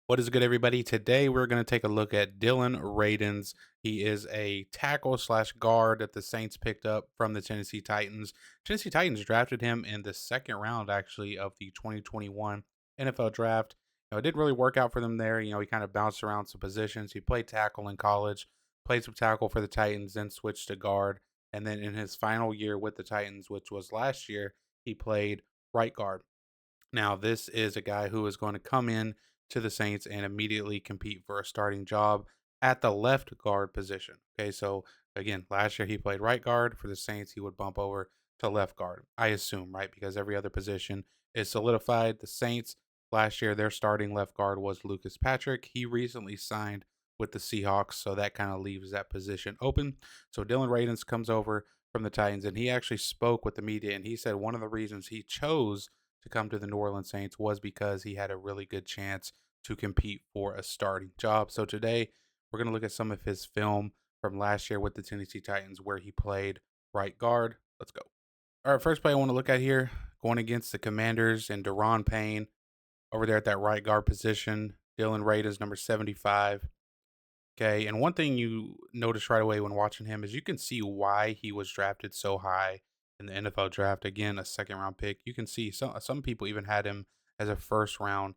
What is good, everybody? Today we're going to take a look at Dillon Radunz. He is a tackle slash guard that the Saints picked up from the Tennessee Titans. Tennessee Titans drafted him in the second round, actually, of the 2021 NFL draft. It didn't really work out for them there. He kind of bounced around some positions. He played tackle in college, played some tackle for the Titans, then switched to guard. And then in his final year with the Titans, which was last year, he played right guard. Now, this is a guy who is going to come in to the Saints and immediately compete for a starting job at the left guard position. Okay, so again, last year he played right guard for the Saints. He would bump over to left guard, I assume, right? Because every other position is solidified. The Saints last year, their starting left guard was Lucas Patrick. He recently signed with the Seahawks, so that kind of leaves that position open. So Dillon Radunz comes over from the Titans, and he actually spoke with the media, and he said one of the reasons he chose to come to the New Orleans Saints was because he had a really good chance to compete for a starting job. So today we're going to look at some of his film from last year with the Tennessee Titans where he played right guard. Let's go. All right, first play I want to look at here going against the Commanders and Deron Payne over there at that right guard position. Dillon Radunz, number 75. Okay, and one thing you notice right away when watching him is you can see why he was drafted so high in the NFL draft. Again, a second round pick. You can see some people even had him as a first round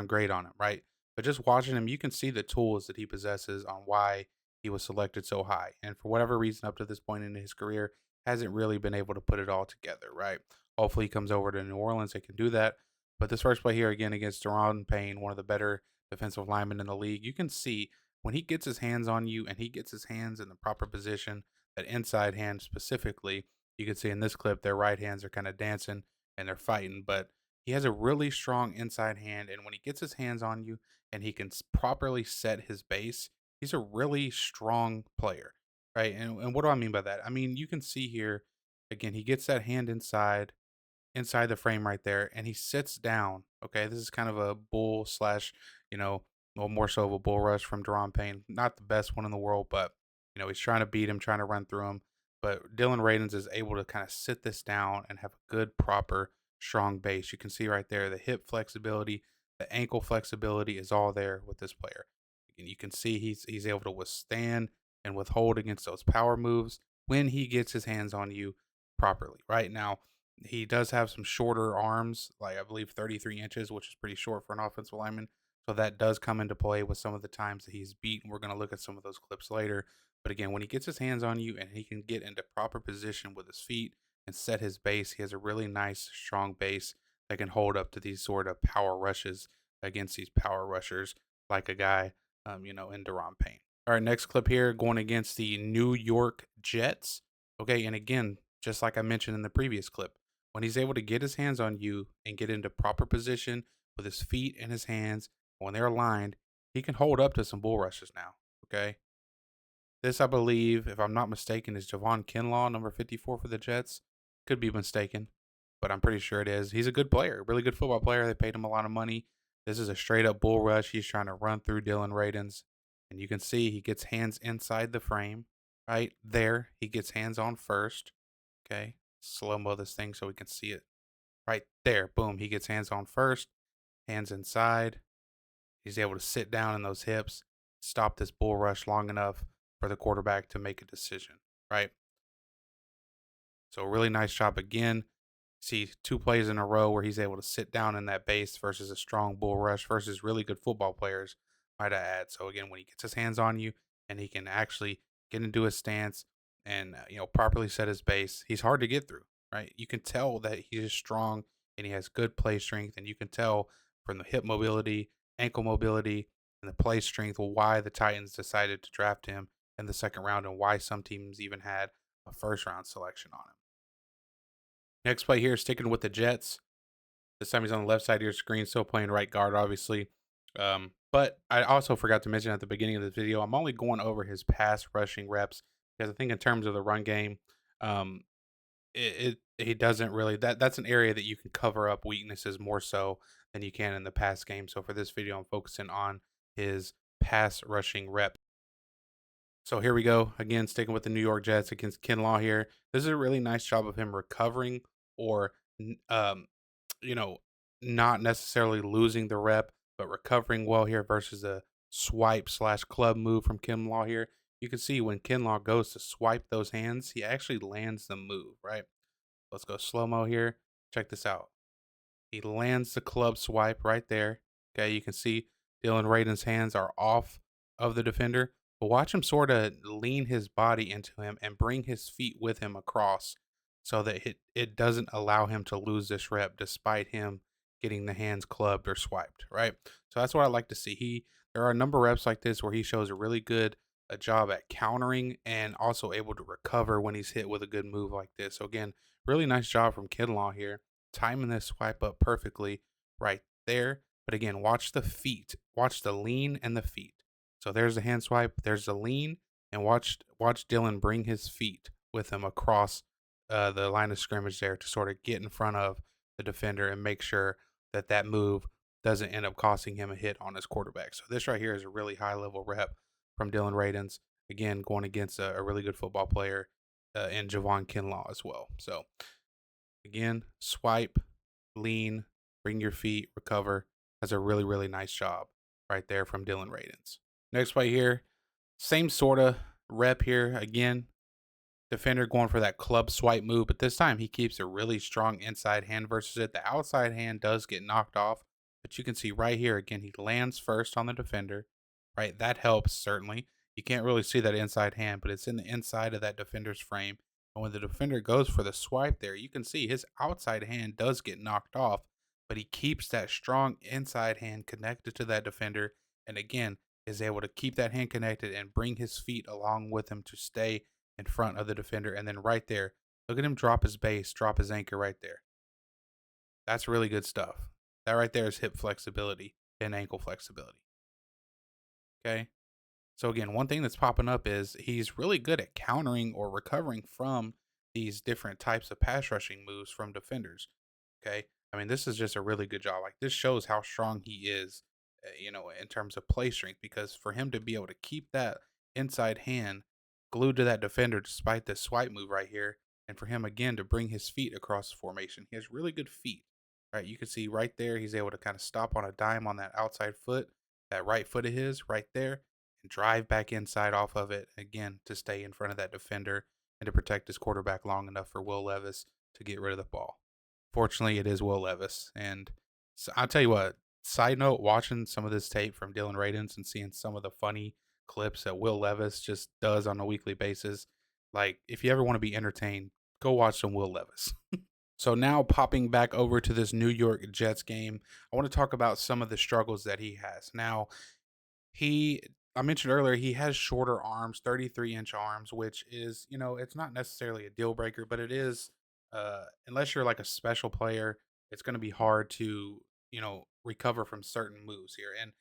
grade on him, right? But just watching him, you can see the tools that he possesses on why he was selected so high. And for whatever reason, up to this point in his career, hasn't really been able to put it all together, right? Hopefully, he comes over to New Orleans and can do that. But this first play here again against Deron Payne, one of the better defensive linemen in the league, you can see when he gets his hands on you and he gets his hands in the proper position, that inside hand specifically, you can see in this clip their right hands are kind of dancing and they're fighting, but he has a really strong inside hand. And when he gets his hands on you and he can properly set his base, he's a really strong player, right? And what do I mean by that? I mean, you can see here, again, he gets that hand inside the frame right there, and he sits down. Okay, this is kind of a bull slash, you know, well, more so of a bull rush from Deron Payne. Not the best one in the world, but he's trying to beat him, trying to run through him. But Dillon Radunz is able to kind of sit this down and have a good, proper, strong base. You can see right there the hip flexibility, the ankle flexibility is all there with this player. And you can see he's able to withstand and withhold against those power moves when he gets his hands on you properly. Right now, he does have some shorter arms, like I believe 33 inches, which is pretty short for an offensive lineman. So that does come into play with some of the times that he's beaten. We're going to look at some of those clips later. But again, when he gets his hands on you and he can get into proper position with his feet and set his base, he has a really nice, strong base that can hold up to these sort of power rushes against these power rushers, like a guy, in Deron Payne. All right, next clip here going against the New York Jets. Okay, and again, just like I mentioned in the previous clip, when he's able to get his hands on you and get into proper position with his feet and his hands, when they're aligned, he can hold up to some bull rushes now. Okay. This, I believe, if I'm not mistaken, is Javon Kinlaw, number 54 for the Jets. Could be mistaken, but I'm pretty sure it is. He's a good player, really good football player. They paid him a lot of money. This is a straight up bull rush. He's trying to run through Dillon Radunz. And you can see he gets hands inside the frame. Right there. He gets hands on first. Okay. Slow mo this thing so we can see it. Right there. Boom. He gets hands on first, hands inside. He's able to sit down in those hips, stop this bull rush long enough for the quarterback to make a decision. Right. So, really nice job again. See two plays in a row where he's able to sit down in that base versus a strong bull rush versus really good football players, might I add. So, again, when he gets his hands on you and he can actually get into his stance and, properly set his base, he's hard to get through, right? You can tell that he is strong and he has good play strength. And you can tell from the hip mobility, ankle mobility, and the play strength why the Titans decided to draft him in the second round and why some teams even had a first round selection on him. Next play here, sticking with the Jets. This time he's on the left side of your screen, still playing right guard, obviously. But I also forgot to mention at the beginning of this video, I'm only going over his pass rushing reps because I think in terms of the run game, um, he doesn't really that's an area that you can cover up weaknesses more so than you can in the pass game. So for this video, I'm focusing on his pass rushing reps. So here we go. Again, sticking with the New York Jets against Kinlaw here. This is a really nice job of him recovering or, n- um, you know, not necessarily losing the rep, but recovering well here versus a swipe slash club move from Kinlaw here. You can see when Kinlaw goes to swipe those hands, he actually lands the move, right? Let's go slow mo here. Check this out. He lands the club swipe right there. Okay, you can see Dillon Radunz's hands are off of the defender, but watch him sort of lean his body into him and bring his feet with him across so that it doesn't allow him to lose this rep despite him getting the hands clubbed or swiped, right? So that's what I like to see. There are a number of reps like this where he shows a really good a job at countering and also able to recover when he's hit with a good move like this. So again, really nice job from Kinlaw here timing this swipe up perfectly right there. But again, watch the feet, watch the lean and the feet. So there's the hand swipe, there's the lean, and watch Dillon bring his feet with him across the line of scrimmage there to sort of get in front of the defender and make sure that that move doesn't end up costing him a hit on his quarterback. So this right here is a really high level rep from Dillon Radunz. Again, going against a really good football player in Javon Kinlaw as well. So again, swipe, lean, bring your feet, recover. That's a really, really nice job right there from Dillon Radunz. Next play here, same sort of rep here. Again, defender going for that club swipe move, but this time he keeps a really strong inside hand versus it. The outside hand does get knocked off, but you can see right here again, he lands first on the defender, right? That helps certainly. You can't really see that inside hand, but it's in the inside of that defender's frame. And when the defender goes for the swipe there, you can see his outside hand does get knocked off, but he keeps that strong inside hand connected to that defender. And again, is able to keep that hand connected and bring his feet along with him to stay in front of the defender. And then right there, look at him drop his base, drop his anchor right there. That's really good stuff. That right there is hip flexibility and ankle flexibility. Okay. So again, one thing that's popping up is he's really good at countering or recovering from these different types of pass rushing moves from defenders. Okay. I mean, this is just a really good job. Like this shows how strong he is, in terms of play strength, because for him to be able to keep that inside hand glued to that defender despite this swipe move right here, and for him again to bring his feet across the formation, he has really good feet. Right. You can see right there, he's able to kind of stop on a dime on that outside foot, that right foot of his right there, and drive back inside off of it again to stay in front of that defender and to protect his quarterback long enough for Will Levis to get rid of the ball. Fortunately, it is Will Levis. And so I'll tell you what, side note, watching some of this tape from Dillon Radunz and seeing some of the funny clips that Will Levis just does on a weekly basis, like if you ever want to be entertained, go watch some Will Levis. So now popping back over to this New York Jets game, I want to talk about some of the struggles that he has. Now, he I mentioned earlier he has shorter arms, 33-inch arms, which is, it's not necessarily a deal breaker, but it is unless you're like a special player, it's going to be hard to, recover from certain moves here. And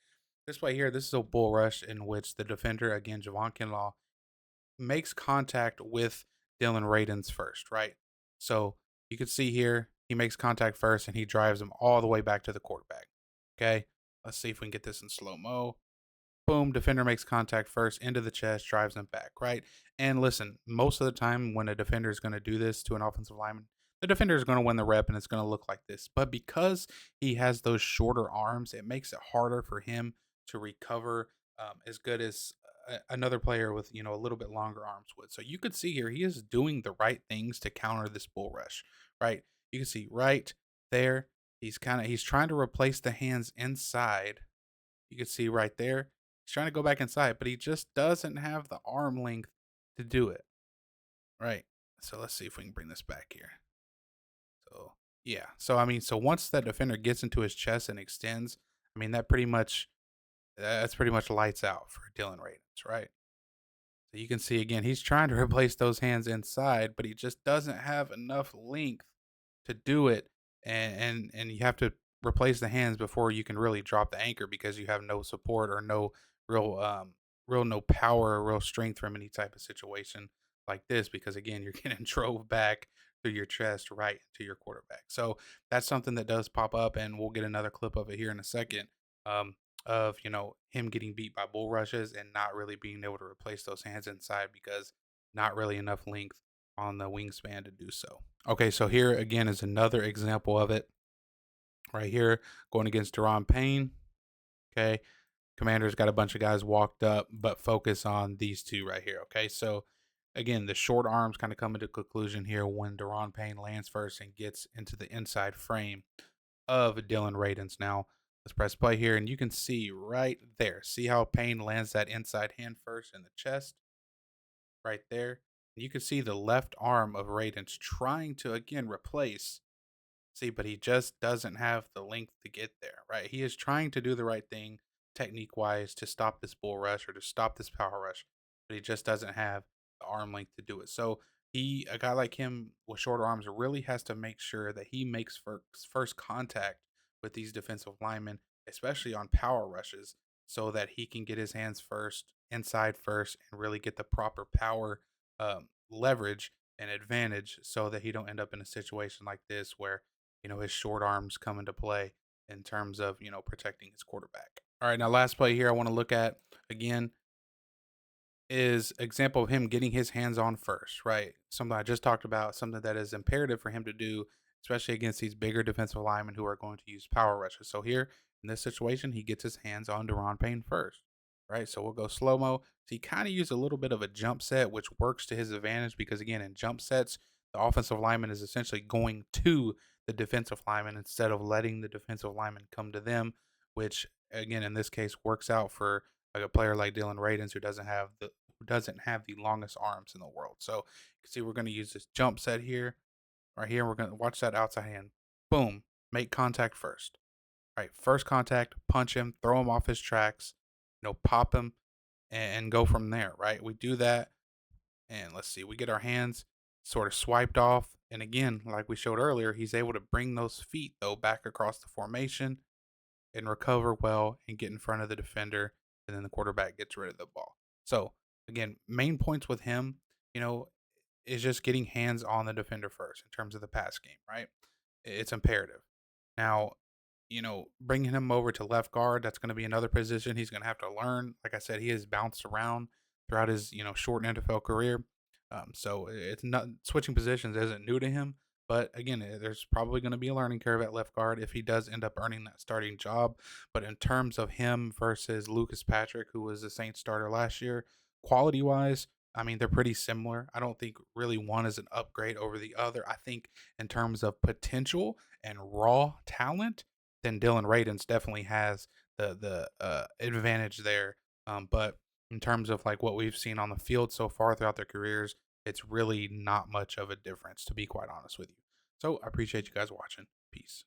this play here, this is a bull rush in which the defender, again, Javon Kinlaw, makes contact with Dillon Radunz first, right? So you can see here, he makes contact first and he drives him all the way back to the quarterback. Okay. Let's see if we can get this in slow mo. Boom, defender makes contact first into the chest, drives them back, right? And listen, most of the time when a defender is going to do this to an offensive lineman, the defender is going to win the rep and it's going to look like this. But because he has those shorter arms, it makes it harder for him to recover as good as another player with, a little bit longer arms would. So you could see here, he is doing the right things to counter this bull rush, right? You can see right there, he's trying to replace the hands inside. You can see right there, he's trying to go back inside, but he just doesn't have the arm length to do it. Right. So let's see if we can bring this back here. So yeah. So I mean, so once that defender gets into his chest and extends, I mean that's pretty much lights out for Dillon Radunz, right? So you can see again, he's trying to replace those hands inside, but he just doesn't have enough length to do it. And you have to replace the hands before you can really drop the anchor because you have no support or no real no power or real strength from any type of situation like this because again you're getting drove back through your chest right to your quarterback. So that's something that does pop up and we'll get another clip of it here in a second. Of him getting beat by bull rushes and not really being able to replace those hands inside because not really enough length on the wingspan to do so. Okay, so here again is another example of it right here going against Deron Payne. Okay. Commander's got a bunch of guys walked up, but focus on these two right here. Okay. So again, the short arms kind of come into conclusion here when Deron Payne lands first and gets into the inside frame of Dillon Radunz. Now, let's press play here, and you can see right there. See how Payne lands that inside hand first in the chest? Right there. You can see the left arm of Radunz trying to, again, replace. See, but he just doesn't have the length to get there, right? He is trying to do the right thing technique wise to stop this bull rush or to stop this power rush, but he just doesn't have the arm length to do it. So a guy like him with shorter arms really has to make sure that he makes first contact with these defensive linemen, especially on power rushes, so that he can get his hands first, inside first, and really get the proper power leverage and advantage so that he don't end up in a situation like this where his short arms come into play in terms of, protecting his quarterback. All right, now last play here I want to look at again is example of him getting his hands on first, right? Something I just talked about, something that is imperative for him to do, especially against these bigger defensive linemen who are going to use power rushes. So here in this situation, he gets his hands on Deron Payne first, right? So we'll go slow mo. So he kind of used a little bit of a jump set, which works to his advantage because again, in jump sets, the offensive lineman is essentially going to the defensive lineman instead of letting the defensive lineman come to them, which again in this case works out for like a player like Dillon Radunz who doesn't have the longest arms in the world. So you can see we're going to use this jump set here, right here. We're going to watch that outside hand. Boom, make contact first. All right, first contact, punch him, throw him off his tracks, pop him, and go from there. Right, we do that, and let's see, we get our hands sort of swiped off, and again, like we showed earlier, he's able to bring those feet though back across the formation and recover well and get in front of the defender, and then the quarterback gets rid of the ball. So again, main points with him, you know, is just getting hands on the defender first in terms of the pass game, right? It's imperative. Now, bringing him over to left guard, that's going to be another position he's going to have to learn. Like I said, he has bounced around throughout his, short NFL career. So it's not switching positions isn't new to him. But again, there's probably going to be a learning curve at left guard if he does end up earning that starting job. But in terms of him versus Lucas Patrick, who was the Saints starter last year, quality wise, I mean, they're pretty similar. I don't think really one is an upgrade over the other. I think in terms of potential and raw talent, then Dillon Radunz definitely has the advantage there. But in terms of like what we've seen on the field so far throughout their careers, it's really not much of a difference, to be quite honest with you. So I appreciate you guys watching. Peace.